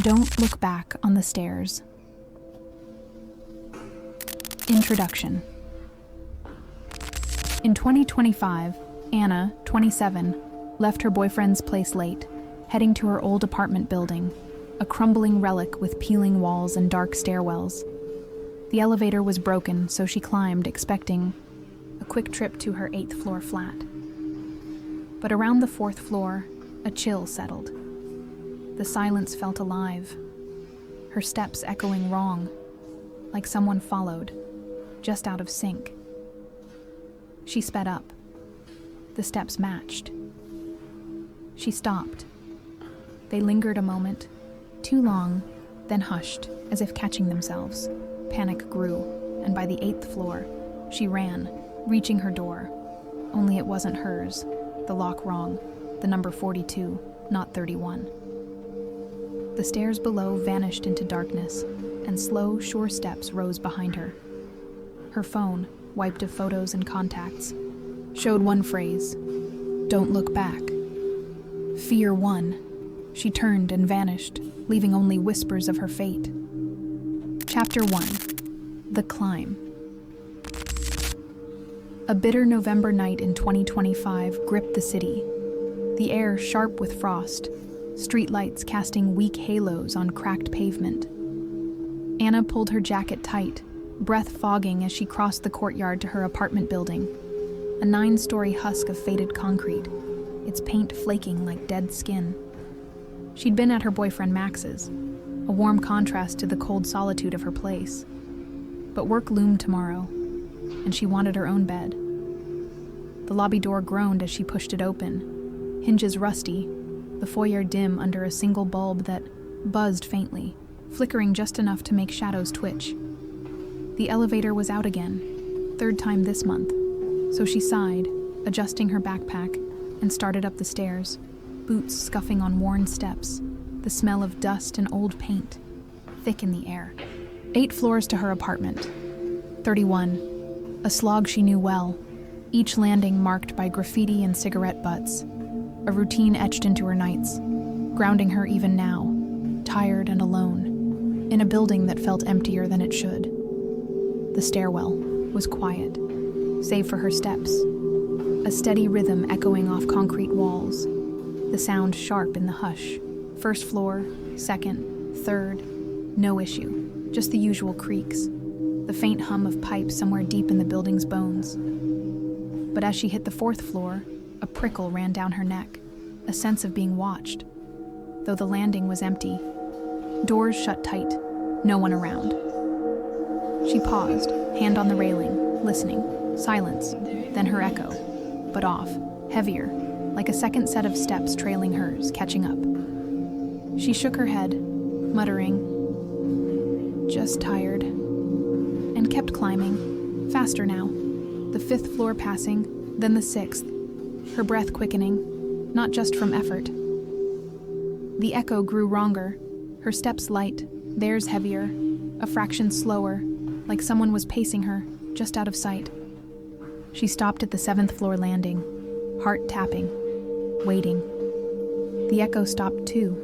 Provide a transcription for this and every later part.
Don't look back on the stairs. Introduction. In 2025, Anna, 27, left her boyfriend's place late, heading to her old apartment building, a crumbling relic with peeling walls and dark stairwells. The elevator was broken, so she climbed, expecting a quick trip to her 8th floor flat. But around the 4th floor, a chill settled. The silence felt alive, her steps echoing wrong, like someone followed, just out of sync. She sped up. The steps matched. She stopped. They lingered a moment, too long, then hushed, as if catching themselves. Panic grew, and by the 8th floor, she ran, reaching her door. Only it wasn't hers, the lock wrong, the number 42, not 31. The stairs below vanished into darkness, and slow, sure steps rose behind her. Her phone, wiped of photos and contacts, showed one phrase: "Don't look back." Fear won. She turned and vanished, leaving only whispers of her fate. Chapter 1. The Climb. A bitter November night in 2025 gripped the city. The air sharp with frost, streetlights casting weak halos on cracked pavement. Anna pulled her jacket tight, breath fogging as she crossed the courtyard to her apartment building, a 9-story husk of faded concrete, its paint flaking like dead skin. She'd been at her boyfriend Max's, a warm contrast to the cold solitude of her place. But work loomed tomorrow, and she wanted her own bed. The lobby door groaned as she pushed it open, hinges rusty, the foyer dim under a single bulb that buzzed faintly, flickering just enough to make shadows twitch. The elevator was out again, 3rd time this month, so she sighed, adjusting her backpack, and started up the stairs, boots scuffing on worn steps, the smell of dust and old paint, thick in the air. 8 floors to her apartment. 31, a slog she knew well, each landing marked by graffiti and cigarette butts, a routine etched into her nights, grounding her even now, tired and alone, in a building that felt emptier than it should. The stairwell was quiet, save for her steps, a steady rhythm echoing off concrete walls, the sound sharp in the hush. 1st floor, 2nd, 3rd, no issue, just the usual creaks, the faint hum of pipes somewhere deep in the building's bones. But as she hit the 4th floor, a prickle ran down her neck, a sense of being watched. Though the landing was empty, doors shut tight, no one around. She paused, hand on the railing, listening, silence, then her echo, but off, heavier, like a second set of steps trailing hers, catching up. She shook her head, muttering, "Just tired," and kept climbing, faster now, the 5th floor passing, then the 6th, her breath quickening, not just from effort. The echo grew wronger, her steps light, theirs heavier, a fraction slower, like someone was pacing her, just out of sight. She stopped at the 7th floor landing, heart tapping, waiting. The echo stopped too,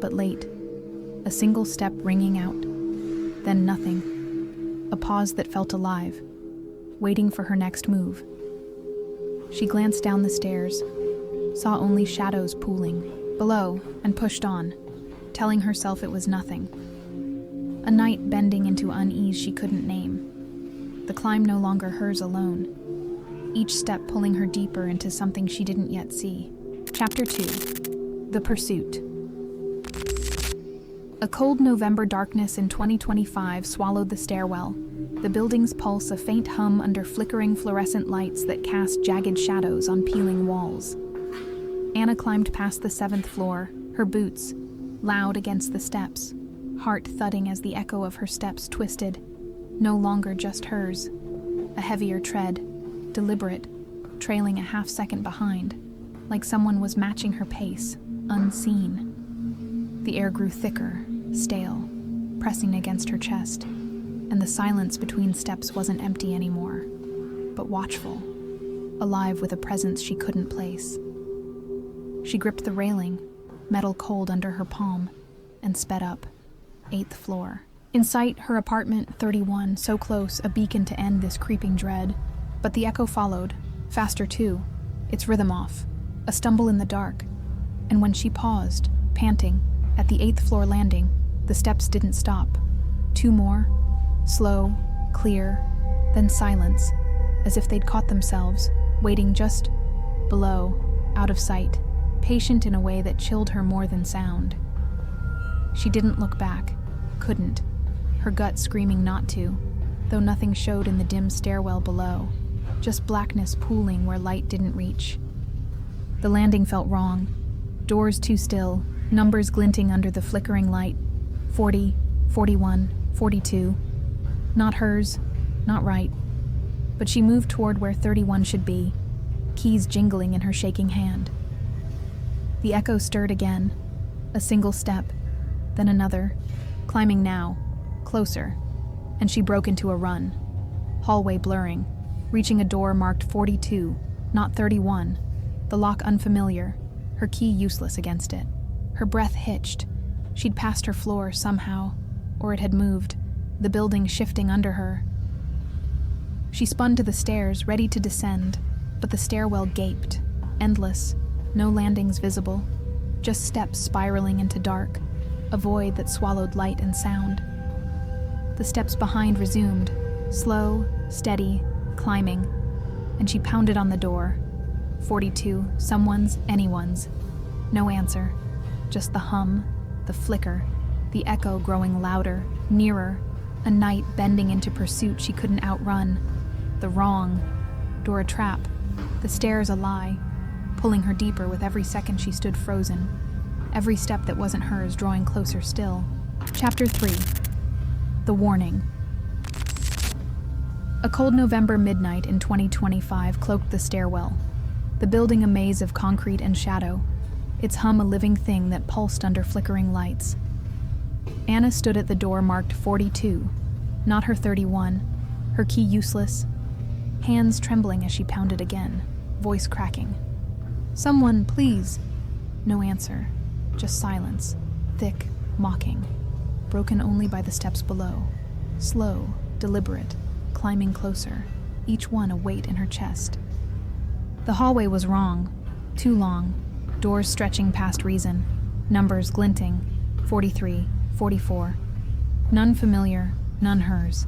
but late, a single step ringing out, then nothing, a pause that felt alive, waiting for her next move. She glanced down the stairs, saw only shadows pooling below, and pushed on, telling herself it was nothing. A night bending into unease she couldn't name. The climb no longer hers alone, each step pulling her deeper into something she didn't yet see. Chapter 2. The Pursuit. A cold November darkness in 2025 swallowed the stairwell, the building's pulse a faint hum under flickering fluorescent lights that cast jagged shadows on peeling walls. Anna climbed past the 7th floor, her boots loud against the steps, heart thudding as the echo of her steps twisted, no longer just hers. A heavier tread, deliberate, trailing a half-second behind, like someone was matching her pace, unseen. The air grew thicker, stale, pressing against her chest, and the silence between steps wasn't empty anymore, but watchful, alive with a presence she couldn't place. She gripped the railing, metal cold under her palm, and sped up. 8th floor. In sight, her apartment, 31, so close, a beacon to end this creeping dread. But the echo followed, faster too, its rhythm off, a stumble in the dark. And when she paused, panting, at the 8th floor landing, the steps didn't stop. 2 more, slow, clear, then silence, as if they'd caught themselves, waiting just below, out of sight, patient in a way that chilled her more than sound. She didn't look back, couldn't, her gut screaming not to, though nothing showed in the dim stairwell below, just blackness pooling where light didn't reach. The landing felt wrong, doors too still, numbers glinting under the flickering light, 40, 41, 42. Not hers, not right. But she moved toward where 31 should be, keys jingling in her shaking hand. The echo stirred again, a single step, then another, climbing now, closer, and she broke into a run, hallway blurring, reaching a door marked 42, not 31, the lock unfamiliar, her key useless against it. Her breath hitched. She'd passed her floor somehow, or it had moved, the building shifting under her. She spun to the stairs, ready to descend, but the stairwell gaped, endless, no landings visible, just steps spiraling into dark, a void that swallowed light and sound. The steps behind resumed, slow, steady, climbing, and she pounded on the door. 42, someone's, anyone's. No answer, just the hum, the flicker, the echo growing louder, nearer, a night bending into pursuit she couldn't outrun. The wrong, door a trap, the stairs a lie, pulling her deeper with every second she stood frozen, every step that wasn't hers drawing closer still. Chapter 3. The Warning. A cold November midnight in 2025 cloaked the stairwell, the building a maze of concrete and shadow, its hum a living thing that pulsed under flickering lights. Anna stood at the door marked 42, not her 31, her key useless, hands trembling as she pounded again, voice cracking. "Someone, please." No answer, just silence, thick, mocking, broken only by the steps below, slow, deliberate, climbing closer, each one a weight in her chest. The hallway was wrong, too long, doors stretching past reason, numbers glinting, 43, 44. None familiar, none hers,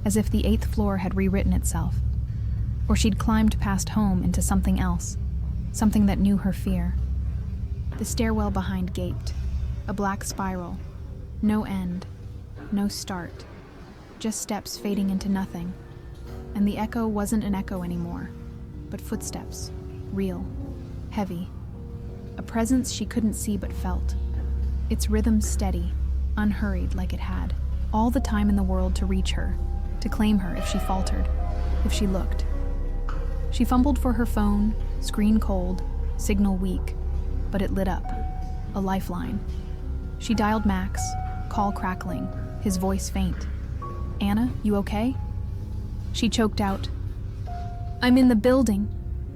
as if the 8th floor had rewritten itself. Or she'd climbed past home into something else, something that knew her fear. The stairwell behind gaped, a black spiral, no end, no start, just steps fading into nothing. And the echo wasn't an echo anymore, but footsteps, real, heavy, a presence she couldn't see but felt, its rhythm steady, unhurried like it had, all the time in the world to reach her, to claim her if she faltered, if she looked. She fumbled for her phone, screen cold, signal weak, but it lit up, a lifeline. She dialed Max, call crackling, his voice faint. "Anna, you okay?" She choked out, "I'm in the building,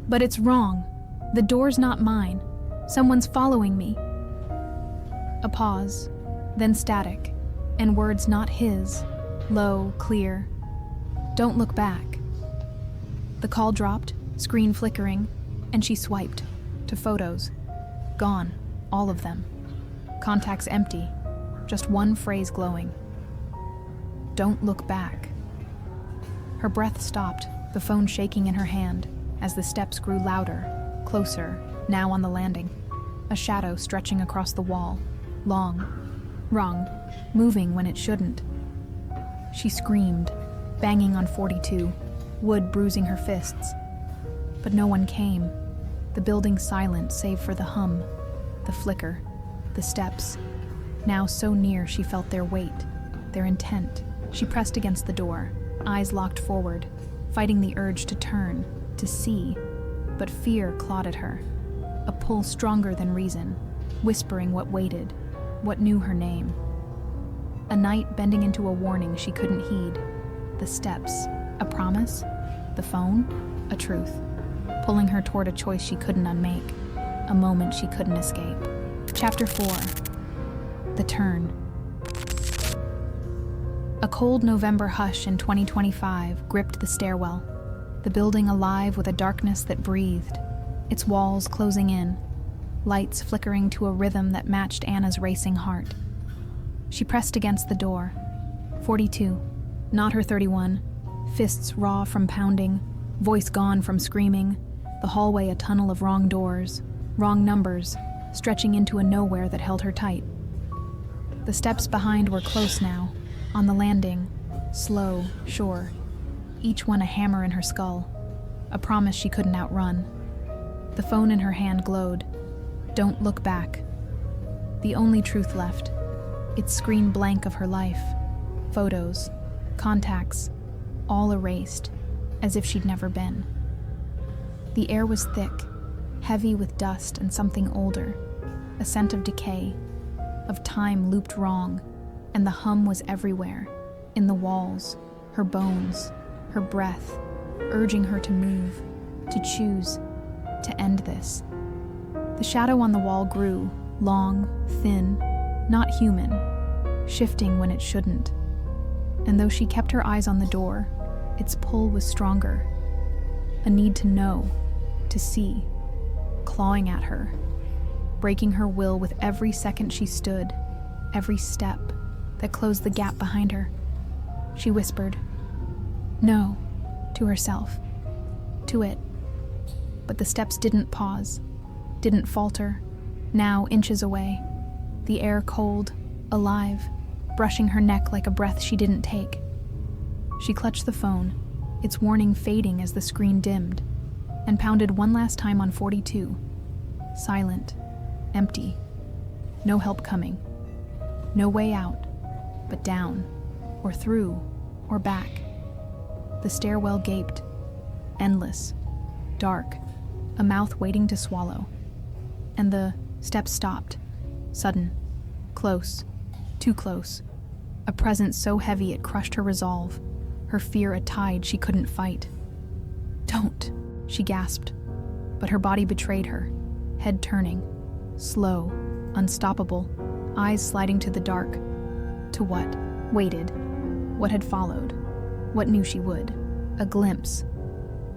but it's wrong. The door's not mine. Someone's following me." A pause, then static, and words not his, low, clear. "Don't look back." The call dropped, screen flickering, and she swiped to photos. Gone, all of them. Contacts empty, just one phrase glowing. "Don't look back." Her breath stopped, the phone shaking in her hand, as the steps grew louder, closer, now on the landing. A shadow stretching across the wall, long, wrong, moving when it shouldn't. She screamed, banging on 42, wood bruising her fists. But no one came, the building silent save for the hum, the flicker, the steps. Now so near she felt their weight, their intent. She pressed against the door, eyes locked forward, fighting the urge to turn, to see. But fear clawed at her, a pull stronger than reason, whispering what waited, what knew her name. A night bending into a warning she couldn't heed. The steps, a promise? The phone? A truth. Pulling her toward a choice she couldn't unmake, a moment she couldn't escape. Chapter 4. The turn. A cold November hush in 2025 gripped the stairwell, the building alive with a darkness that breathed, its walls closing in, lights flickering to a rhythm that matched Anna's racing heart. She pressed against the door. 42, not her 31, fists raw from pounding, voice gone from screaming, the hallway a tunnel of wrong doors, wrong numbers, stretching into a nowhere that held her tight. The steps behind were close now, on the landing, slow, sure, each one a hammer in her skull, a promise she couldn't outrun. The phone in her hand glowed. Don't look back. The only truth left, its screen blank of her life, photos, contacts, all erased, as if she'd never been. The air was thick, heavy with dust and something older, a scent of decay, of time looped wrong, and the hum was everywhere, in the walls, her bones, her breath, urging her to move, to choose, to end this. The shadow on the wall grew, long, thin, not human, shifting when it shouldn't. And though she kept her eyes on the door, its pull was stronger. A need to know, to see, clawing at her, breaking her will with every second she stood, every step that closed the gap behind her. She whispered, "No," to herself, to it. But the steps didn't pause, didn't falter, now inches away, the air cold, alive, brushing her neck like a breath she didn't take. She clutched the phone, its warning fading as the screen dimmed, and pounded one last time on 42. Silent, empty, no help coming, no way out, but down, or through, or back. The stairwell gaped, endless, dark, a mouth waiting to swallow. And the steps stopped, sudden, close, too close, a presence so heavy it crushed her resolve, her fear a tide she couldn't fight. "Don't," she gasped, but her body betrayed her, head turning, slow, unstoppable, eyes sliding to the dark. To what waited, what had followed, what knew she would. A glimpse,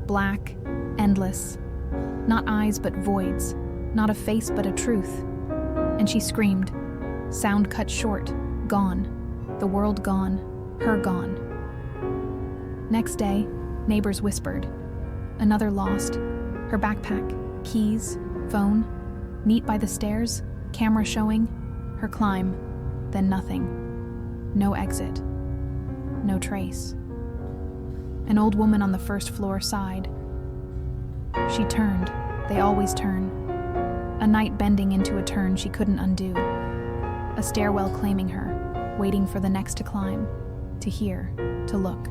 black, endless, not eyes but voids, not a face but a truth. And she screamed, sound cut short, gone, the world gone, her gone. Next day, neighbors whispered. Another lost, her backpack, keys, phone, neat by the stairs, camera showing, her climb, then nothing. No exit, no trace. An old woman on the first floor sighed. She turned, they always turn. A night bending into a turn she couldn't undo. A stairwell claiming her, waiting for the next to climb, to hear, to look.